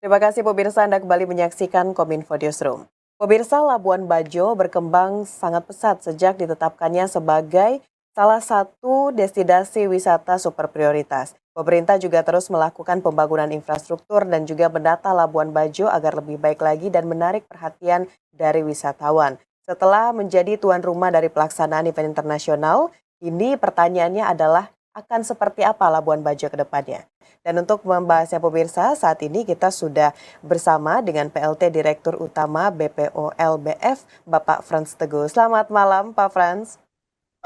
Terima kasih pemirsa Anda kembali menyaksikan Kominfo Newsroom. Pemirsa, Labuan Bajo berkembang sangat pesat sejak ditetapkannya sebagai salah satu destinasi wisata super prioritas. Pemerintah juga terus melakukan pembangunan infrastruktur dan juga menata Labuan Bajo agar lebih baik lagi dan menarik perhatian dari wisatawan. Setelah menjadi tuan rumah dari pelaksanaan event internasional, ini pertanyaannya adalah akan seperti apa Labuan Bajo ke depannya? Dan untuk membahasnya pemirsa, saat ini kita sudah bersama dengan PLT Direktur Utama BPO LBF, Bapak Frans Teguh. Selamat malam, Pak Frans.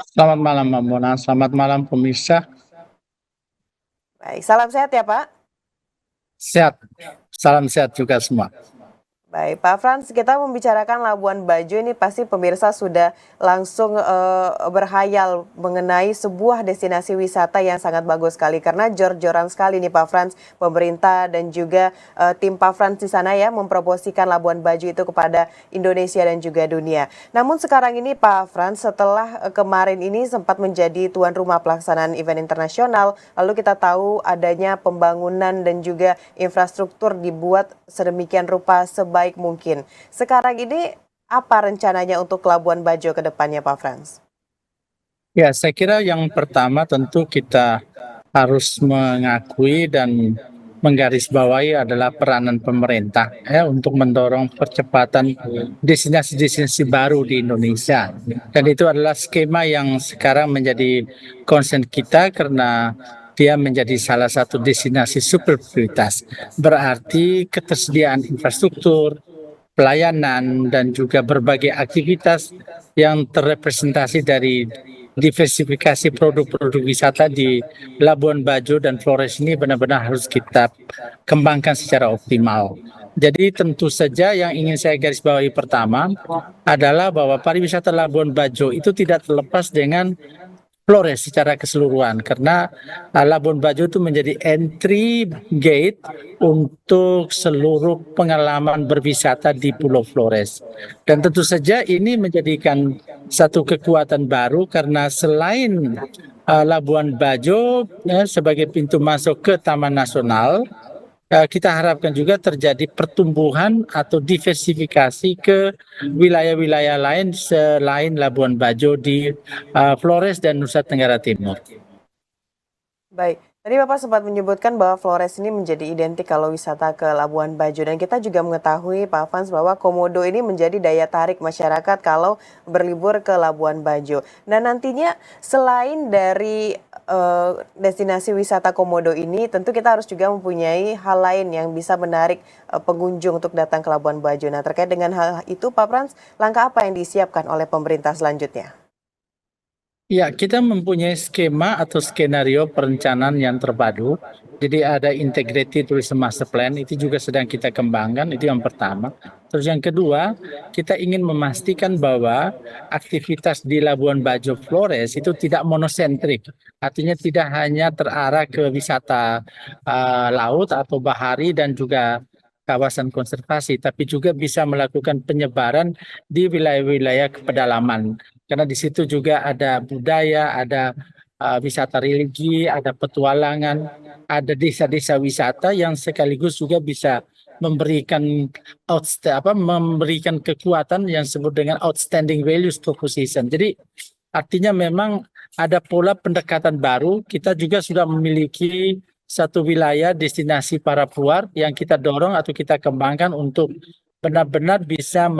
Selamat malam, Mbak Mona. Selamat malam, pemirsa. Baik, salam sehat ya, Pak. Sehat. Salam sehat juga semua. Baik, Pak Frans, kita membicarakan Labuan Bajo ini pasti pemirsa sudah langsung berhayal mengenai sebuah destinasi wisata yang sangat bagus sekali karena jor-joran sekali nih Pak Frans, pemerintah dan juga tim Pak Frans di sana ya mempromosikan Labuan Bajo itu kepada Indonesia dan juga dunia. Namun sekarang ini Pak Frans, setelah kemarin ini sempat menjadi tuan rumah pelaksanaan event internasional, lalu kita tahu adanya pembangunan dan juga infrastruktur dibuat sedemikian rupa sebaik mungkin. Sekarang ini apa rencananya untuk Labuan Bajo ke depannya Pak Frans? Ya, saya kira yang pertama tentu kita harus mengakui dan menggarisbawahi adalah peranan pemerintah ya untuk mendorong percepatan destinasi-destinasi baru di Indonesia. Dan itu adalah skema yang sekarang menjadi concern kita karena dia menjadi salah satu destinasi super prioritas. Berarti ketersediaan infrastruktur, pelayanan, dan juga berbagai aktivitas yang terrepresentasi dari diversifikasi produk-produk wisata di Labuan Bajo dan Flores ini benar-benar harus kita kembangkan secara optimal. Jadi tentu saja yang ingin saya garis bawahi pertama adalah bahwa pariwisata Labuan Bajo itu tidak terlepas dengan Flores secara keseluruhan karena Labuan Bajo itu menjadi entry gate untuk seluruh pengalaman berwisata di Pulau Flores. Dan tentu saja ini menjadikan satu kekuatan baru karena selain Labuan Bajo sebagai pintu masuk ke Taman Nasional, kita harapkan juga terjadi pertumbuhan atau diversifikasi ke wilayah-wilayah lain selain Labuan Bajo di Flores dan Nusa Tenggara Timur. Baik, tadi Bapak sempat menyebutkan bahwa Flores ini menjadi identik kalau wisata ke Labuan Bajo dan kita juga mengetahui Pak Frans bahwa Komodo ini menjadi daya tarik masyarakat kalau berlibur ke Labuan Bajo. Nah nantinya selain dari destinasi wisata Komodo ini tentu kita harus juga mempunyai hal lain yang bisa menarik pengunjung untuk datang ke Labuan Bajo. Nah terkait dengan hal itu Pak Frans, langkah apa yang disiapkan oleh pemerintah selanjutnya? Ya, kita mempunyai skema atau skenario perencanaan yang terpadu. Jadi ada integrated tourism master plan, itu juga sedang kita kembangkan, itu yang pertama. Terus yang kedua, kita ingin memastikan bahwa aktivitas di Labuan Bajo Flores itu tidak monosentrik. Artinya tidak hanya terarah ke wisata laut atau bahari dan juga kawasan konservasi, tapi juga bisa melakukan penyebaran di wilayah-wilayah pedalaman. Karena di situ juga ada budaya, ada wisata religi, ada petualangan, ada desa-desa wisata yang sekaligus juga bisa memberikan memberikan kekuatan yang disebut dengan outstanding values proposition. Jadi artinya memang ada pola pendekatan baru. Kita juga sudah memiliki satu wilayah destinasi para puar yang kita dorong atau kita kembangkan untuk benar-benar bisa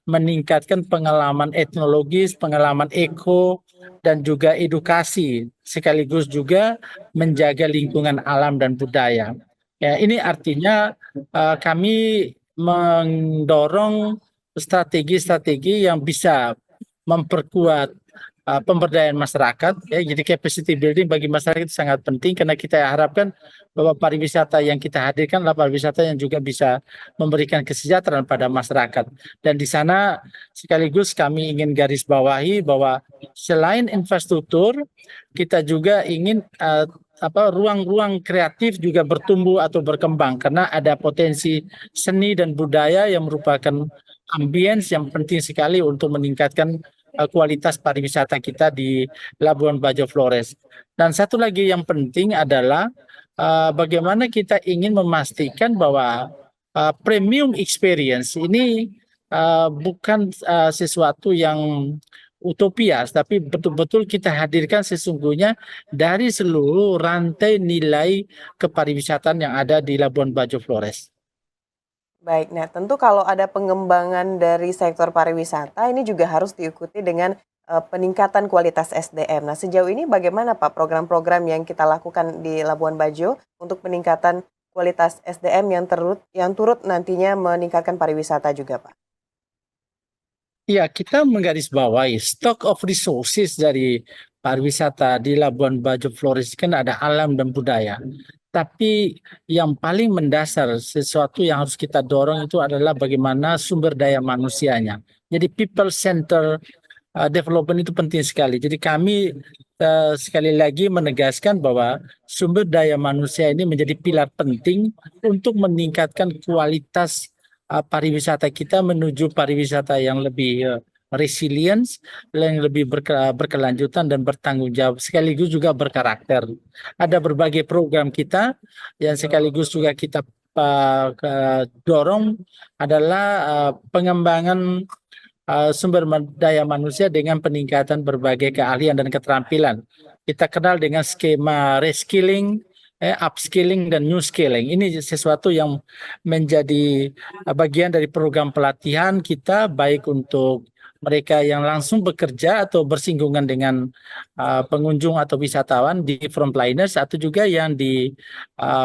meningkatkan pengalaman etnologis, pengalaman eko, dan juga edukasi, sekaligus juga menjaga lingkungan alam dan budaya. Ya, ini artinya kami mendorong strategi-strategi yang bisa memperkuat pemberdayaan masyarakat, ya, jadi capacity building bagi masyarakat itu sangat penting karena kita harapkan bahwa pariwisata yang kita hadirkan adalah pariwisata yang juga bisa memberikan kesejahteraan pada masyarakat. Dan di sana sekaligus kami ingin garis bawahi bahwa selain infrastruktur, kita juga ingin ruang-ruang kreatif juga bertumbuh atau berkembang karena ada potensi seni dan budaya yang merupakan ambience yang penting sekali untuk meningkatkan kualitas pariwisata kita di Labuan Bajo Flores. Dan satu lagi yang penting adalah bagaimana kita ingin memastikan bahwa premium experience ini bukan sesuatu yang utopias, tapi betul-betul kita hadirkan sesungguhnya dari seluruh rantai nilai kepariwisataan yang ada di Labuan Bajo Flores. Baik, nah tentu kalau ada pengembangan dari sektor pariwisata ini juga harus diikuti dengan peningkatan kualitas SDM. Nah, sejauh ini bagaimana Pak program-program yang kita lakukan di Labuan Bajo untuk peningkatan kualitas SDM yang turut nantinya meningkatkan pariwisata juga, Pak? Ya, kita menggarisbawahi stock of resources dari pariwisata di Labuan Bajo Flores kan ada alam dan budaya. Tapi yang paling mendasar sesuatu yang harus kita dorong itu adalah bagaimana sumber daya manusianya. Jadi people center development itu penting sekali. Jadi kami sekali lagi menegaskan bahwa sumber daya manusia ini menjadi pilar penting untuk meningkatkan kualitas pariwisata kita menuju pariwisata yang lebih resilience, yang lebih berkelanjutan dan bertanggung jawab, sekaligus juga berkarakter. Ada berbagai program kita yang sekaligus juga kita dorong adalah pengembangan sumber daya manusia dengan peningkatan berbagai keahlian dan keterampilan. Kita kenal dengan skema reskilling, upskilling, dan new skilling. Ini sesuatu yang menjadi bagian dari program pelatihan kita, baik untuk mereka yang langsung bekerja atau bersinggungan dengan pengunjung atau wisatawan di frontliners, atau juga yang di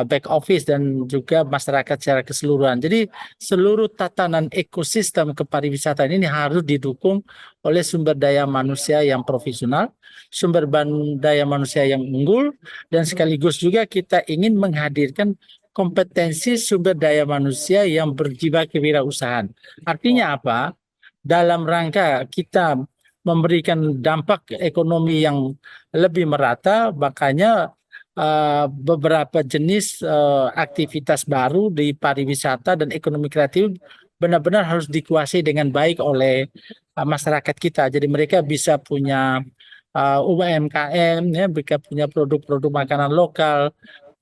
back office dan juga masyarakat secara keseluruhan. Jadi seluruh tatanan ekosistem kepariwisataan ini harus didukung oleh sumber daya manusia yang profesional, sumber daya manusia yang unggul, dan sekaligus juga kita ingin menghadirkan kompetensi sumber daya manusia yang berjiwa kewirausahaan. Artinya apa? Dalam rangka kita memberikan dampak ekonomi yang lebih merata, makanya beberapa jenis aktivitas baru di pariwisata dan ekonomi kreatif benar-benar harus dikuasai dengan baik oleh masyarakat kita. Jadi mereka bisa punya UMKM, ya, mereka punya produk-produk makanan lokal,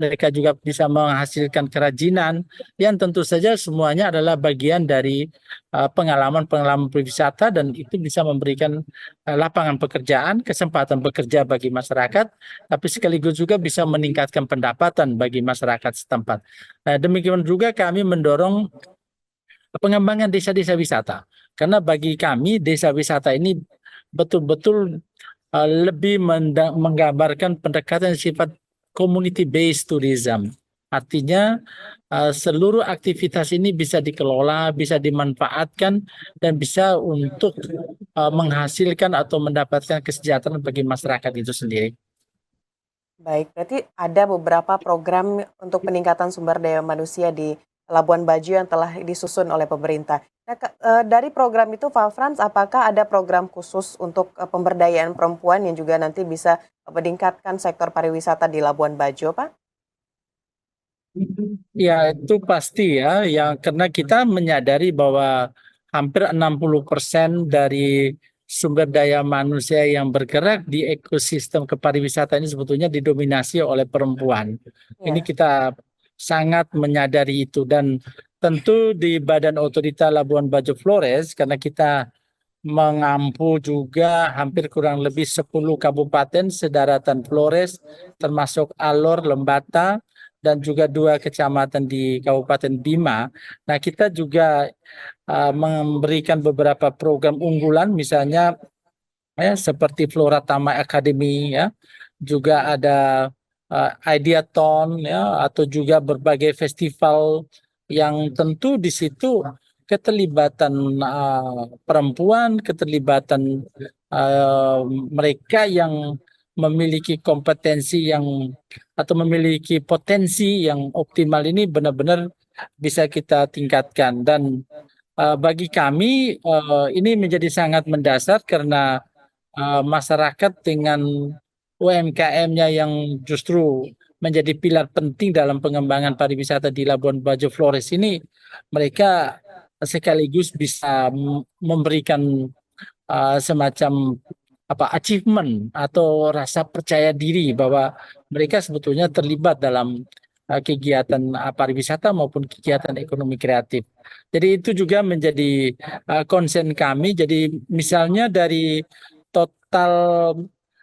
mereka juga bisa menghasilkan kerajinan, yang tentu saja semuanya adalah bagian dari pengalaman-pengalaman berwisata, dan itu bisa memberikan lapangan pekerjaan, kesempatan bekerja bagi masyarakat, tapi sekaligus juga bisa meningkatkan pendapatan bagi masyarakat setempat. Nah, demikian juga kami mendorong pengembangan desa-desa wisata, karena bagi kami desa wisata ini betul-betul lebih menggambarkan pendekatan sifat community based tourism. Artinya seluruh aktivitas ini bisa dikelola, bisa dimanfaatkan, dan bisa untuk menghasilkan atau mendapatkan kesejahteraan bagi masyarakat itu sendiri. Baik, berarti ada beberapa program untuk peningkatan sumber daya manusia di Labuan Bajo yang telah disusun oleh pemerintah. Nah, dari program itu, Pak Frans, apakah ada program khusus untuk pemberdayaan perempuan yang juga nanti bisa meningkatkan sektor pariwisata di Labuan Bajo, Pak? Ya, itu pasti ya, yang karena kita menyadari bahwa hampir 60% dari sumber daya manusia yang bergerak di ekosistem kepariwisata ini sebetulnya didominasi oleh perempuan. Ini Ya. kita sangat menyadari itu, dan tentu di Badan Otorita Labuan Bajo Flores, karena kita mengampu juga hampir kurang lebih 10 kabupaten sedaratan Flores, termasuk Alor, Lembata, dan juga 2 kecamatan di Kabupaten Bima. Nah, kita juga memberikan beberapa program unggulan, misalnya ya seperti Flora Tama Academy, ya, juga ada Ideathon, ya, atau juga berbagai festival yang tentu di situ keterlibatan perempuan, keterlibatan mereka yang memiliki kompetensi yang atau memiliki potensi yang optimal ini benar-benar bisa kita tingkatkan. Dan bagi kami ini menjadi sangat mendasar karena masyarakat dengan UMKM-nya yang justru menjadi pilar penting dalam pengembangan pariwisata di Labuan Bajo Flores ini, mereka sekaligus bisa memberikan semacam achievement atau rasa percaya diri bahwa mereka sebetulnya terlibat dalam kegiatan pariwisata maupun kegiatan ekonomi kreatif. Jadi itu juga menjadi concern kami. Jadi misalnya dari total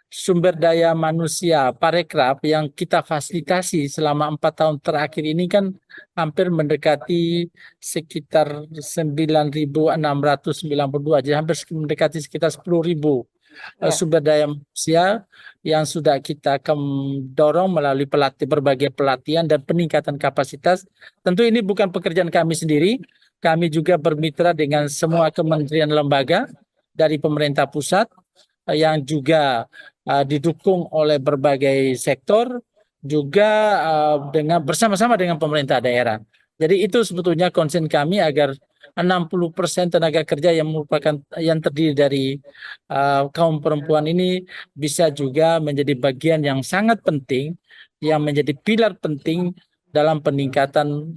sumber daya manusia parekraf yang kita fasilitasi selama 4 tahun terakhir ini kan hampir mendekati sekitar 9.692, jadi hampir mendekati sekitar 10.000 Ya, sumber daya manusia yang sudah kita dorong melalui berbagai pelatihan dan peningkatan kapasitas. Tentu ini bukan pekerjaan kami sendiri, kami juga bermitra dengan semua kementerian lembaga dari pemerintah pusat yang juga didukung oleh berbagai sektor, juga dengan bersama-sama dengan pemerintah daerah. Jadi itu sebetulnya concern kami agar 60% tenaga kerja yang merupakan yang terdiri dari kaum perempuan ini bisa juga menjadi bagian yang sangat penting, yang menjadi pilar penting dalam peningkatan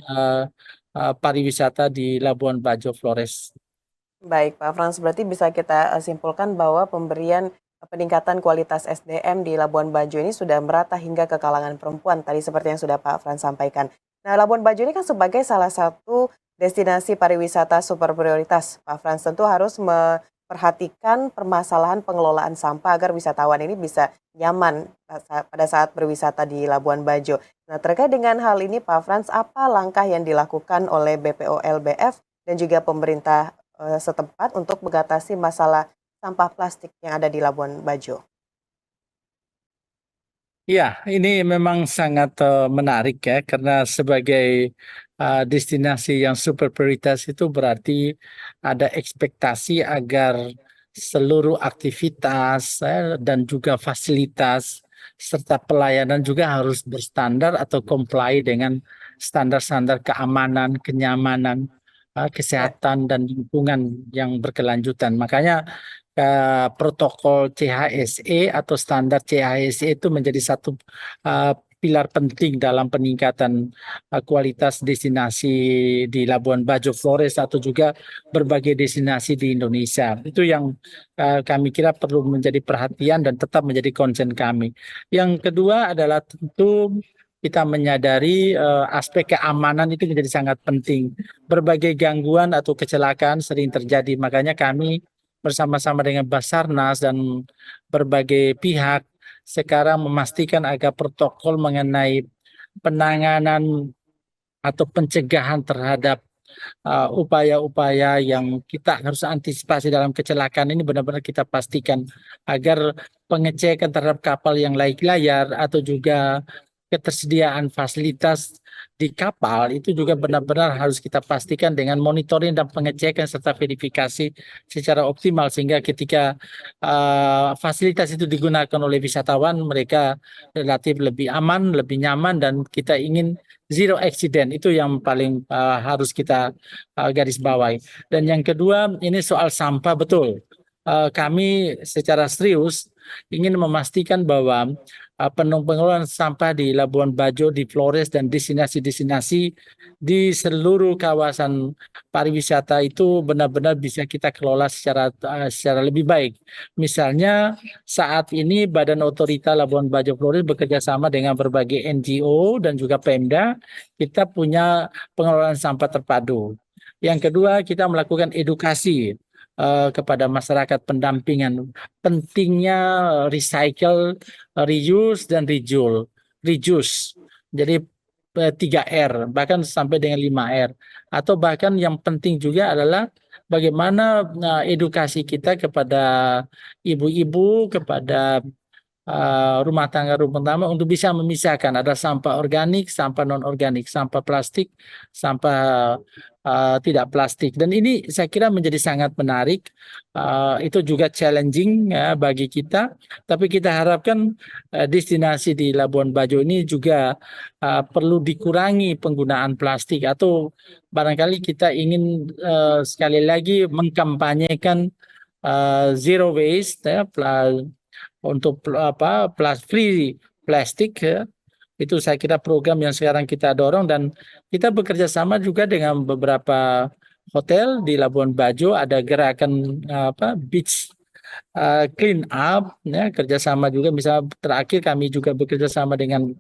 pariwisata di Labuan Bajo Flores. baik Pak Frans, berarti bisa kita simpulkan bahwa pemberian peningkatan kualitas SDM di Labuan Bajo ini sudah merata hingga ke kalangan perempuan, tadi seperti yang sudah Pak Frans sampaikan. Nah, Labuan Bajo ini kan sebagai salah satu destinasi pariwisata super prioritas. Pak Frans tentu harus memperhatikan permasalahan pengelolaan sampah agar wisatawan ini bisa nyaman pada saat berwisata di Labuan Bajo. Nah, terkait dengan hal ini Pak Frans, apa langkah yang dilakukan oleh BPO LBF dan juga pemerintah setempat untuk mengatasi masalah sampah plastik yang ada di Labuan Bajo? Ya, ini memang sangat menarik ya, karena sebagai destinasi yang super prioritas itu berarti ada ekspektasi agar seluruh aktivitas dan juga fasilitas serta pelayanan juga harus berstandar atau comply dengan standar-standar keamanan, kenyamanan, Ya, kesehatan dan lingkungan yang berkelanjutan. Makanya protokol CHSE atau standar CHSE itu menjadi satu pilar penting dalam peningkatan kualitas destinasi di Labuan Bajo Flores atau juga berbagai destinasi di Indonesia. Itu yang kami kira perlu menjadi perhatian dan tetap menjadi concern kami. Yang kedua adalah tentu kita menyadari aspek keamanan itu menjadi sangat penting. Berbagai gangguan atau kecelakaan sering terjadi, makanya kami bersama-sama dengan Basarnas dan berbagai pihak sekarang memastikan agar protokol mengenai penanganan atau pencegahan terhadap upaya-upaya yang kita harus antisipasi dalam kecelakaan ini benar-benar kita pastikan agar pengecekan terhadap kapal yang laik layar atau juga ketersediaan fasilitas di kapal itu juga benar-benar harus kita pastikan dengan monitoring dan pengecekan serta verifikasi secara optimal sehingga ketika fasilitas itu digunakan oleh wisatawan mereka relatif lebih aman, lebih nyaman dan kita ingin zero accident itu yang paling harus kita garis bawahi. Dan yang kedua ini soal sampah betul. Kami secara serius ingin memastikan bahwa pengelolaan sampah di Labuan Bajo, di Flores dan destinasi-destinasi di seluruh kawasan pariwisata itu benar-benar bisa kita kelola secara lebih baik. Misalnya saat ini Badan Otorita Labuan Bajo Flores bekerja sama dengan berbagai NGO dan juga Pemda, kita punya pengelolaan sampah terpadu. Yang kedua, kita melakukan edukasi kepada masyarakat pendampingan pentingnya recycle, reuse dan reduce. Jadi 3R bahkan sampai dengan 5R. Atau bahkan yang penting juga adalah bagaimana edukasi kita kepada ibu-ibu, kepada rumah tangga untuk bisa memisahkan ada sampah organik, sampah non organik, sampah plastik, sampah tidak plastik. Dan ini saya kira menjadi sangat menarik. Itu juga challenging ya, bagi kita. Tapi kita harapkan destinasi di Labuan Bajo ini juga perlu dikurangi penggunaan plastik atau barangkali kita ingin sekali lagi mengkampanyekan zero waste ya, untuk free plastik ya. Itu saya kira program yang sekarang kita dorong dan kita bekerja sama juga dengan beberapa hotel di Labuan Bajo ada gerakan beach clean up ya kerjasama juga misalnya terakhir kami juga bekerja sama dengan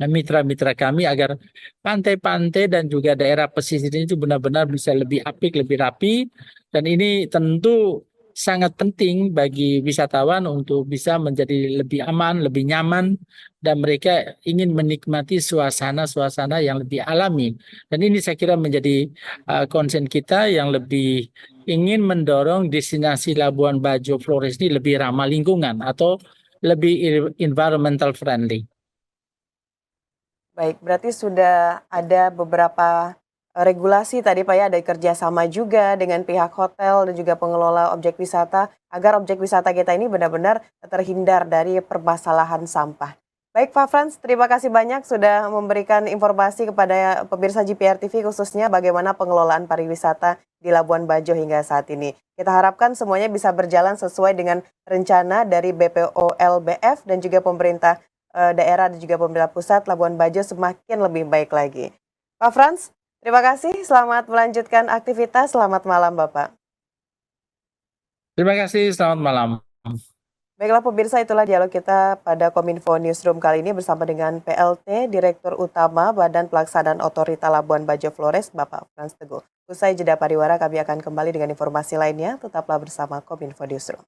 mitra-mitra kami agar pantai-pantai dan juga daerah pesisir itu benar-benar bisa lebih apik, lebih rapi. Dan ini tentu sangat penting bagi wisatawan untuk bisa menjadi lebih aman, lebih nyaman, dan mereka ingin menikmati suasana-suasana yang lebih alami. Dan ini saya kira menjadi concern kita yang lebih ingin mendorong destinasi Labuan Bajo Flores ini lebih ramah lingkungan atau lebih environmental friendly. Baik, berarti sudah ada beberapa regulasi tadi Pak ya, ada kerjasama juga dengan pihak hotel dan juga pengelola objek wisata agar objek wisata kita ini benar-benar terhindar dari permasalahan sampah. Baik Pak Frans, terima kasih banyak sudah memberikan informasi kepada pemirsa GPR TV khususnya bagaimana pengelolaan pariwisata di Labuan Bajo hingga saat ini. Kita harapkan semuanya bisa berjalan sesuai dengan rencana dari BPOLBF dan juga pemerintah daerah dan juga pemerintah pusat Labuan Bajo semakin lebih baik lagi. Pak Frans, terima kasih. Selamat melanjutkan aktivitas. Selamat malam, Bapak. Terima kasih, selamat malam. Baiklah pemirsa, itulah dialog kita pada Kominfo Newsroom kali ini bersama dengan PLT Direktur Utama Badan Pelaksanaan Otorita Labuan Bajo Flores, Bapak Frans Teguh. Usai jeda pariwara, kami akan kembali dengan informasi lainnya. Tetaplah bersama Kominfo Newsroom.